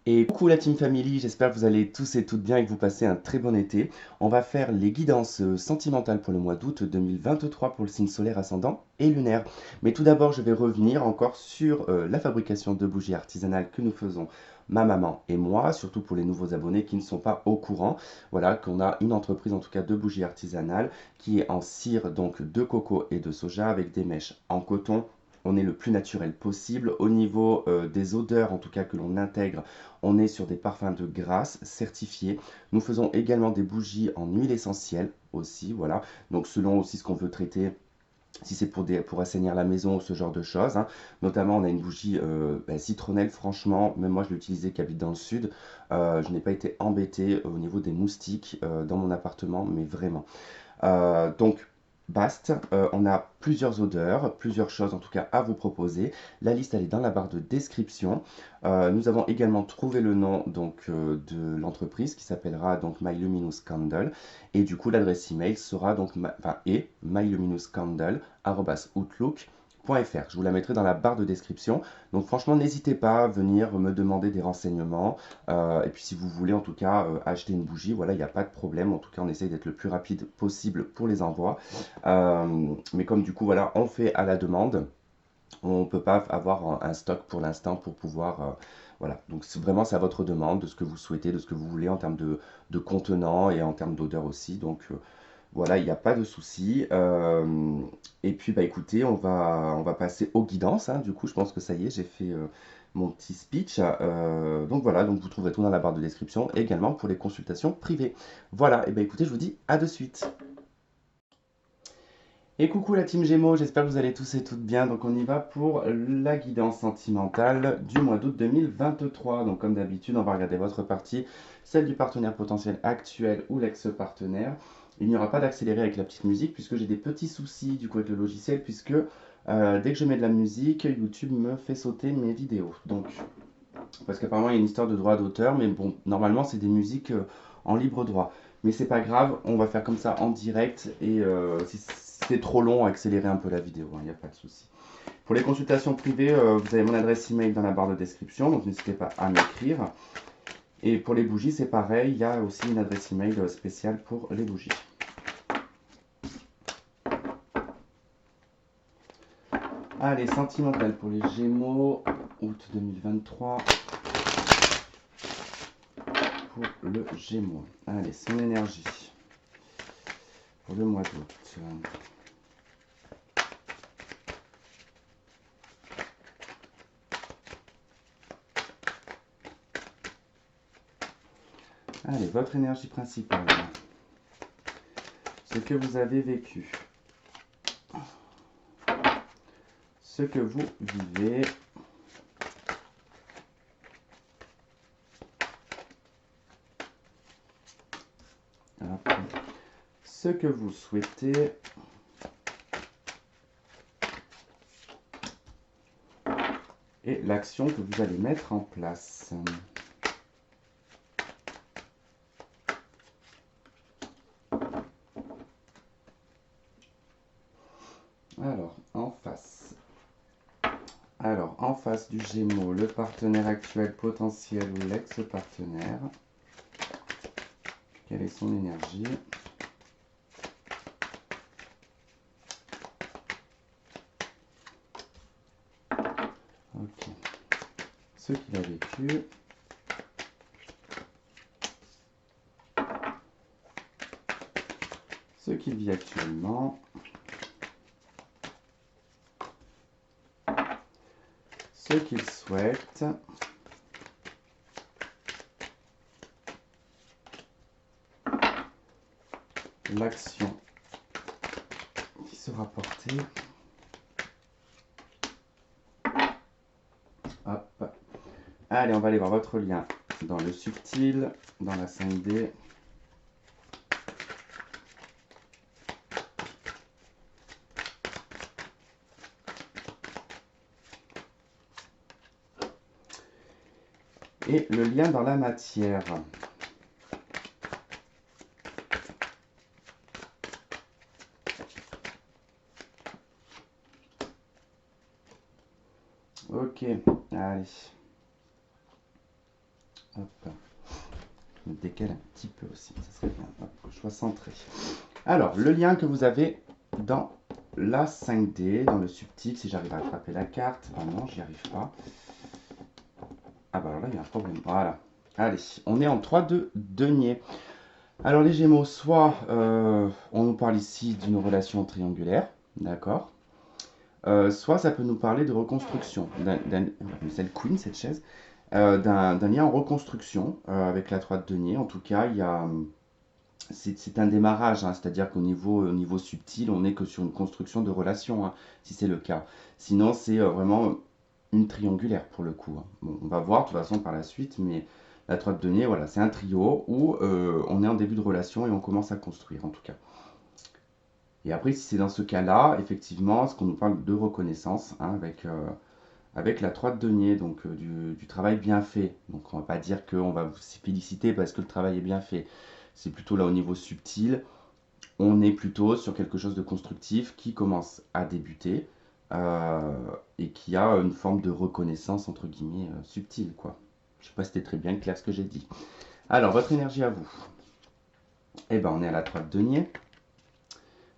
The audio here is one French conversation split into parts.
Et coucou la Team Family, j'espère que vous allez tous et toutes bien et que vous passez un très bon été. On va faire les guidances sentimentales pour le mois d'août 2023 pour le signe solaire ascendant et lunaire. Mais tout d'abord, je vais revenir encore sur la fabrication de bougies artisanales que nous faisons ma maman et moi, surtout pour les nouveaux abonnés qui ne sont pas au courant. Voilà, qu'on a une entreprise en tout cas de bougies artisanales qui est en cire donc de coco et de soja avec des mèches en coton. On est le plus naturel possible. Au niveau des odeurs, en tout cas que l'on intègre, on est sur des parfums de grâce certifiés. Nous faisons également des bougies en huile essentielle aussi, voilà. Donc selon aussi ce qu'on veut traiter, si c'est pour assainir la maison ou ce genre de choses, hein. Notamment, on a une bougie citronnelle, franchement, même moi je l'ai utilisée qui habite dans le sud. Je n'ai pas été embêté au niveau des moustiques dans mon appartement, mais vraiment. Donc, Bast, on a plusieurs odeurs, plusieurs choses en tout cas à vous proposer. La liste elle est dans la barre de description. Nous avons également trouvé le nom donc de l'entreprise qui s'appellera donc My Luminous Candle et du coup l'adresse email sera donc myluminous.candle@outlook.fr. Je vous la mettrai dans la barre de description. Donc franchement n'hésitez pas à venir me demander des renseignements. Et puis si vous voulez en tout cas acheter une bougie, voilà, il n'y a pas de problème. En tout cas, on essaye d'être le plus rapide possible pour les envois. Mais comme du coup, voilà, on fait à la demande, on ne peut pas avoir un stock pour l'instant pour pouvoir... voilà, donc vraiment c'est à votre demande de ce que vous souhaitez, de ce que vous voulez en termes de contenant et en termes d'odeur aussi. Donc voilà, il n'y a pas de souci. Et puis, bah écoutez, on va passer aux guidances, hein. Du coup, je pense que ça y est, j'ai fait mon petit speech. Donc voilà, donc vous trouverez tout dans la barre de description, et également pour les consultations privées. Voilà, et bah écoutez, je vous dis à de suite. Et coucou la team Gémeaux, j'espère que vous allez tous et toutes bien. Donc on y va pour la guidance sentimentale du mois d'août 2023. Donc comme d'habitude, on va regarder votre partie, celle du partenaire potentiel actuel ou l'ex-partenaire. Il n'y aura pas d'accéléré avec la petite musique puisque j'ai des petits soucis du coup avec le logiciel puisque dès que je mets de la musique, YouTube me fait sauter mes vidéos. Donc parce qu'apparemment il y a une histoire de droit d'auteur, mais bon, normalement c'est des musiques en libre droit. Mais c'est pas grave, on va faire comme ça en direct et si c'est trop long, accélérer un peu la vidéo, il n'y a pas de souci. Pour les consultations privées, vous avez mon adresse email dans la barre de description, donc n'hésitez pas à m'écrire. Et pour les bougies, c'est pareil, il y a aussi une adresse email spéciale pour les bougies. Allez, sentimental pour les Gémeaux, août 2023. Pour le Gémeaux. Allez, son énergie pour le mois d'août. Allez, votre énergie principale. Ce que vous avez vécu. Ce que vous vivez. Hop. Ce que vous souhaitez. Et l'action que vous allez mettre en place. Alors, en face. Alors, en face du Gémeaux, le partenaire actuel potentiel ou l'ex-partenaire. Quelle est son énergie? Ok. Ce qu'il a vécu. Ce qu'il vit actuellement. Ce qu'il souhaite. L'action qui sera portée. Hop. Allez, on va aller voir votre lien dans le subtil, dans la 5D. Et le lien dans la matière. Ok, allez. Hop, je me décale un petit peu aussi, ça serait bien. Hop, que je sois centré. Alors, le lien que vous avez dans la 5D, dans le subtil, si j'arrive à attraper la carte. Ah non, j'y arrive pas. Ah bah alors là, il y a un problème. Voilà. Allez, on est en 3-2 denier. Alors les Gémeaux, soit on nous parle ici d'une relation triangulaire, d'accord, soit ça peut nous parler de reconstruction. C'est le Queen, cette chaise. D'un lien en reconstruction avec la 3 de denier. En tout cas, c'est un démarrage, hein, c'est-à-dire au niveau subtil, on n'est que sur une construction de relation, hein, si c'est le cas. Sinon, c'est vraiment une triangulaire pour le coup, hein. Bon, on va voir de toute façon par la suite, mais la 3 de denier, voilà, c'est un trio où on est en début de relation et on commence à construire en tout cas. Et après, si c'est dans ce cas-là, effectivement, ce qu'on nous parle de reconnaissance, hein, avec la 3 de denier, donc du travail bien fait. Donc on va pas dire qu'on va vous féliciter parce que le travail est bien fait. C'est plutôt là au niveau subtil. On est plutôt sur quelque chose de constructif qui commence à débuter euh, et qui a une forme de reconnaissance entre guillemets subtile, quoi. Je sais pas si c'était très bien clair ce que j'ai dit. Alors, votre énergie à vous. Eh ben, on est à la 3 de denier.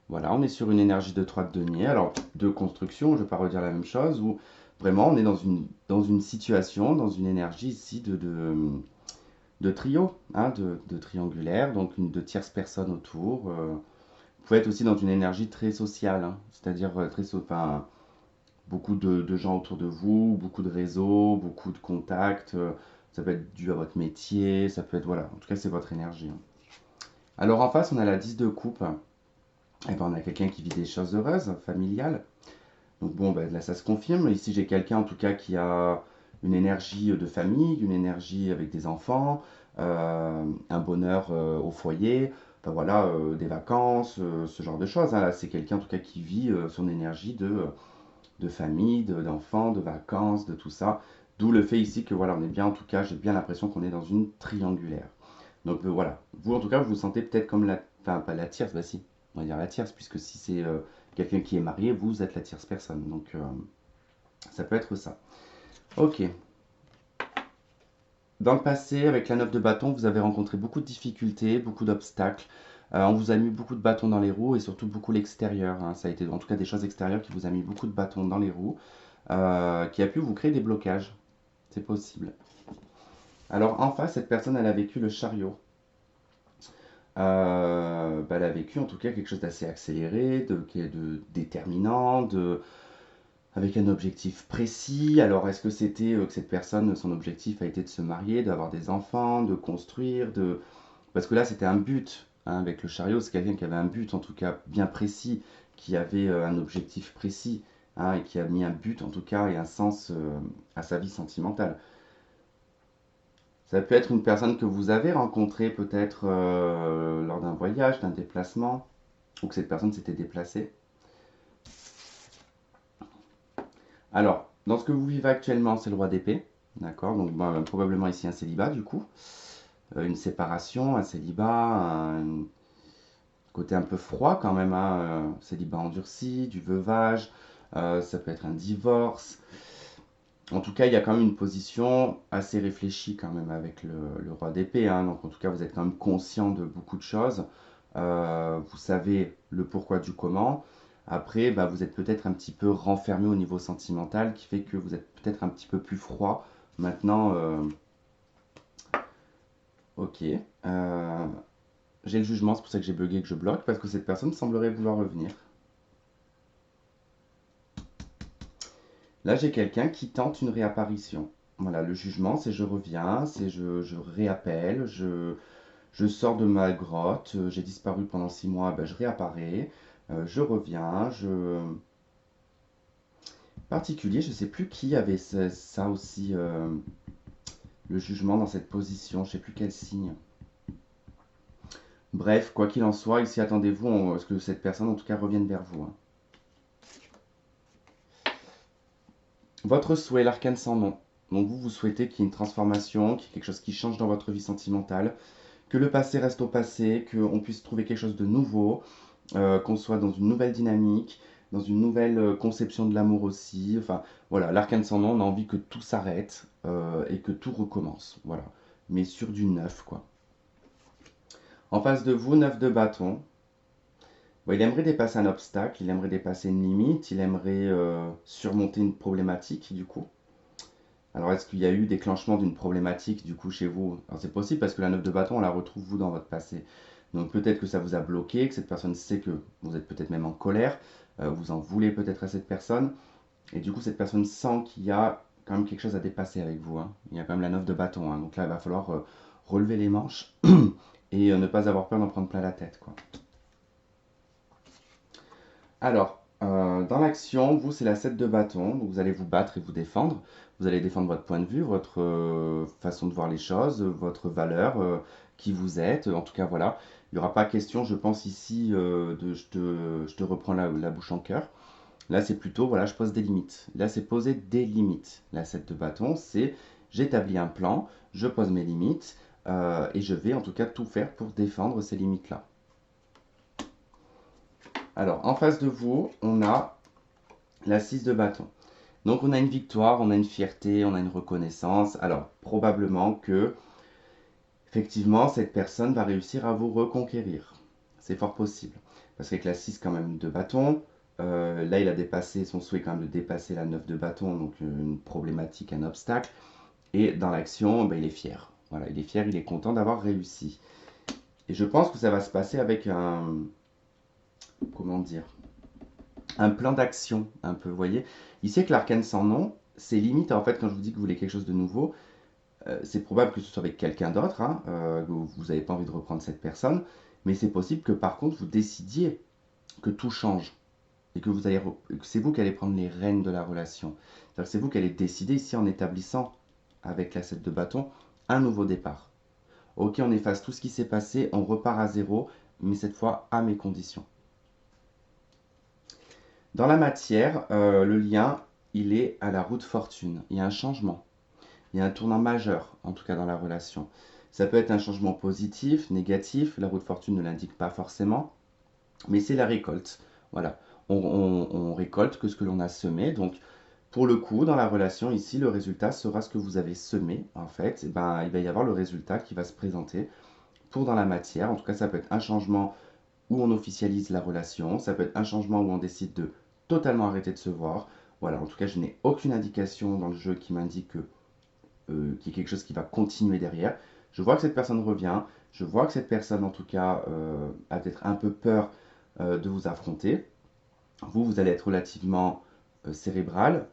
Voilà, on est sur une énergie de 3 de denier. Alors, de construction, je ne vais pas redire la même chose, où vraiment on est dans une situation, dans une énergie ici de trio, hein, de triangulaire, donc de tierce personne autour. Vous pouvez être aussi dans une énergie très sociale, hein, c'est-à-dire enfin, beaucoup de gens autour de vous, beaucoup de réseaux, beaucoup de contacts. Ça peut être dû à votre métier, ça peut être, voilà, en tout cas c'est votre énergie, hein. Alors en face, on a la 10 de coupe. Et ben, on a quelqu'un qui vit des choses heureuses, familiales. Donc bon, ben, là ça se confirme. Ici j'ai quelqu'un en tout cas qui a une énergie de famille, une énergie avec des enfants, un bonheur au foyer, enfin voilà, des vacances, ce genre de choses, hein. Là c'est quelqu'un en tout cas qui vit son énergie de famille, d'enfants, de vacances, de tout ça. D'où le fait ici que voilà, on est bien en tout cas, j'ai bien l'impression qu'on est dans une triangulaire. Donc voilà, vous en tout cas vous vous sentez peut-être comme la, enfin pas la tierce, bah si, on va dire la tierce, puisque si c'est quelqu'un qui est marié, vous êtes la tierce personne. Donc ça peut être ça. Ok. Dans le passé, avec la 9 de bâton, vous avez rencontré beaucoup de difficultés, beaucoup d'obstacles. On vous a mis beaucoup de bâtons dans les roues et surtout beaucoup l'extérieur, hein. Ça a été en tout cas des choses extérieures qui vous a mis beaucoup de bâtons dans les roues, qui a pu vous créer des blocages. C'est possible. Alors en face, cette personne, elle a vécu le chariot. Bah, elle a vécu en tout cas quelque chose d'assez accéléré, de déterminant, avec un objectif précis. Alors est-ce que c'était que cette personne, son objectif a été de se marier, d'avoir des enfants, de construire, de... Parce que là c'était un but, hein, avec le chariot, c'est quelqu'un qui avait un but en tout cas bien précis, qui avait un objectif précis, hein, et qui a mis un but en tout cas et un sens à sa vie sentimentale. Ça peut être une personne que vous avez rencontrée peut-être lors d'un voyage, d'un déplacement, ou que cette personne s'était déplacée. Alors, dans ce que vous vivez actuellement, c'est le roi d'épée. D'accord, donc probablement ici un célibat du coup. Une séparation, un célibat, un côté un peu froid quand même, hein, célibat endurci, du veuvage, ça peut être un divorce. En tout cas, il y a quand même une position assez réfléchie quand même avec le roi d'épée, hein. Donc en tout cas, vous êtes quand même conscient de beaucoup de choses. Vous savez le pourquoi du comment. Après, bah, vous êtes peut-être un petit peu renfermé au niveau sentimental, qui fait que vous êtes peut-être un petit peu plus froid. Maintenant, ok. J'ai le jugement, c'est pour ça que j'ai bugué, que je bloque, parce que cette personne semblerait vouloir revenir. Là, j'ai quelqu'un qui tente une réapparition. Voilà, le jugement, c'est je reviens, c'est je réappelle, je sors de ma grotte, j'ai disparu pendant 6 mois, ben, je réapparais, je reviens, je... Particulier, je sais plus qui avait ça aussi, le jugement dans cette position, je sais plus quel signe. Bref, quoi qu'il en soit, ici attendez-vous à ce que cette personne en tout cas revienne vers vous, hein. Votre souhait, l'arcane sans nom. Donc vous souhaitez qu'il y ait une transformation, qu'il y ait quelque chose qui change dans votre vie sentimentale, que le passé reste au passé, qu'on puisse trouver quelque chose de nouveau, qu'on soit dans une nouvelle dynamique, dans une nouvelle conception de l'amour aussi. Enfin, voilà, l'arcane sans nom, on a envie que tout s'arrête et que tout recommence. Voilà. mais sur du 9, quoi. En face de vous, 9 de bâton. Bon, il aimerait dépasser un obstacle, il aimerait dépasser une limite, il aimerait surmonter une problématique, du coup. Alors, est-ce qu'il y a eu déclenchement d'une problématique, du coup, chez vous? Alors, c'est possible parce que la 9 de bâton, on la retrouve, vous, dans votre passé. Donc, peut-être que ça vous a bloqué, que cette personne sait que vous êtes peut-être même en colère, vous en voulez peut-être à cette personne, et du coup, cette personne sent qu'il y a quand même quelque chose à dépasser avec vous, hein. Il y a quand même la 9 de bâton, hein. Donc là, il va falloir relever les manches et ne pas avoir peur d'en prendre plein la tête, quoi. Alors, dans l'action, vous, c'est la 7 de bâton. Donc, vous allez vous battre et vous défendre. Vous allez défendre votre point de vue, votre façon de voir les choses, votre valeur, qui vous êtes. En tout cas, voilà. Il n'y aura pas question, je pense, ici, de je te reprends la bouche en cœur. Là, c'est plutôt, voilà, je pose des limites. Là, c'est poser des limites. La 7 de bâton, c'est j'établis un plan, je pose mes limites, et je vais en tout cas tout faire pour défendre ces limites-là. Alors, en face de vous, on a la 6 de bâton. Donc, on a une victoire, on a une fierté, on a une reconnaissance. Alors, probablement que, effectivement, cette personne va réussir à vous reconquérir. C'est fort possible. Parce qu'avec la 6 quand même de bâton, là, il a dépassé son souhait quand même de dépasser la 9 de bâton, donc une problématique, un obstacle. Et dans l'action, ben, il est fier. Voilà, il est fier, il est content d'avoir réussi. Et je pense que ça va se passer avec comment dire, un plan d'action, un peu, vous voyez. Ici, avec l'arcane sans nom, c'est limite, en fait, quand je vous dis que vous voulez quelque chose de nouveau, c'est probable que ce soit avec quelqu'un d'autre, hein, que vous n'avez pas envie de reprendre cette personne, mais c'est possible que par contre, vous décidiez que tout change et que c'est vous qui allez prendre les rênes de la relation. C'est-à-dire que c'est vous qui allez décider ici en établissant, avec la 7 de bâton, un nouveau départ. Ok, on efface tout ce qui s'est passé, on repart à zéro, mais cette fois à mes conditions. Dans la matière, le lien, il est à la roue de fortune. Il y a un changement. Il y a un tournant majeur, en tout cas dans la relation. Ça peut être un changement positif, négatif. La roue de fortune ne l'indique pas forcément, mais c'est la récolte. Voilà. On récolte que ce que l'on a semé. Donc, pour le coup, dans la relation, ici, le résultat sera ce que vous avez semé. En fait, et ben, il va y avoir le résultat qui va se présenter pour dans la matière. En tout cas, ça peut être un changement où on officialise la relation. Ça peut être un changement où on décide de totalement arrêter de se voir. Voilà, en tout cas, je n'ai aucune indication dans le jeu qui m'indique qu'il y a quelque chose qui va continuer derrière. Je vois que cette personne revient. Je vois que cette personne, en tout cas, a peut-être un peu peur de vous affronter. Vous, vous allez être relativement cérébral,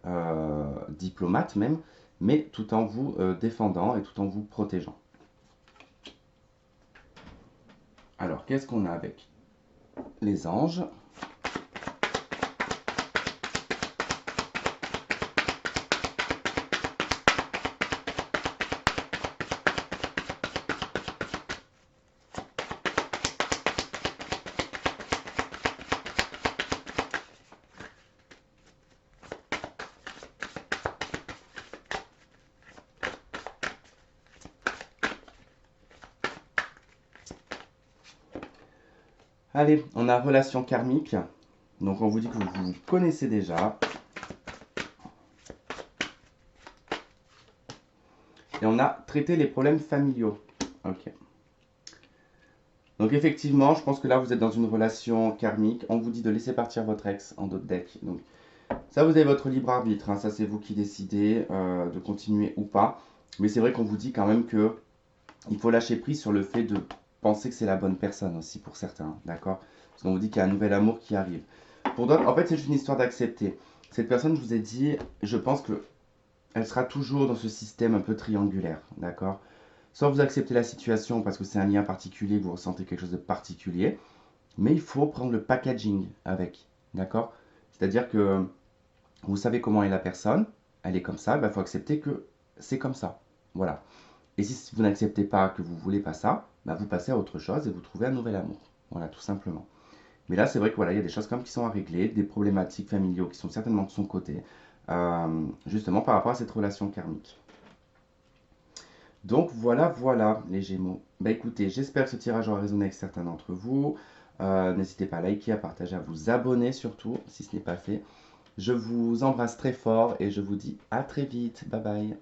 diplomate même, mais tout en vous défendant et tout en vous protégeant. Alors, qu'est-ce qu'on a avec les anges? Allez, on a relation karmique. Donc on vous dit que vous vous connaissez déjà. Et on a traité les problèmes familiaux. Ok. Donc effectivement, je pense que là vous êtes dans une relation karmique. On vous dit de laisser partir votre ex en d'autres decks. Donc ça, vous avez votre libre arbitre, hein. Ça, c'est vous qui décidez de continuer ou pas. Mais c'est vrai qu'on vous dit quand même que il faut lâcher prise sur le fait de penser que c'est la bonne personne aussi pour certains, d'accord? Parce qu'on vous dit qu'il y a un nouvel amour qui arrive. Pour d'autres, en fait, c'est juste une histoire d'accepter. Cette personne, je vous ai dit, je pense que elle sera toujours dans ce système un peu triangulaire, d'accord? Soit vous acceptez la situation parce que c'est un lien particulier, vous ressentez quelque chose de particulier, mais il faut prendre le packaging avec, d'accord? C'est-à-dire que vous savez comment est la personne, elle est comme ça, il faut accepter que c'est comme ça. Voilà. Et si vous n'acceptez pas que vous voulez pas ça, vous passez à autre chose et vous trouvez un nouvel amour. Voilà, tout simplement. Mais là, c'est vrai que voilà, il y a des choses comme qui sont à régler, des problématiques familiaux qui sont certainement de son côté, justement par rapport à cette relation karmique. Donc voilà, voilà les Gémeaux. Bah écoutez, j'espère que ce tirage aura résonné avec certains d'entre vous. N'hésitez pas à liker, à partager, à vous abonner surtout, si ce n'est pas fait. Je vous embrasse très fort et je vous dis à très vite. Bye bye.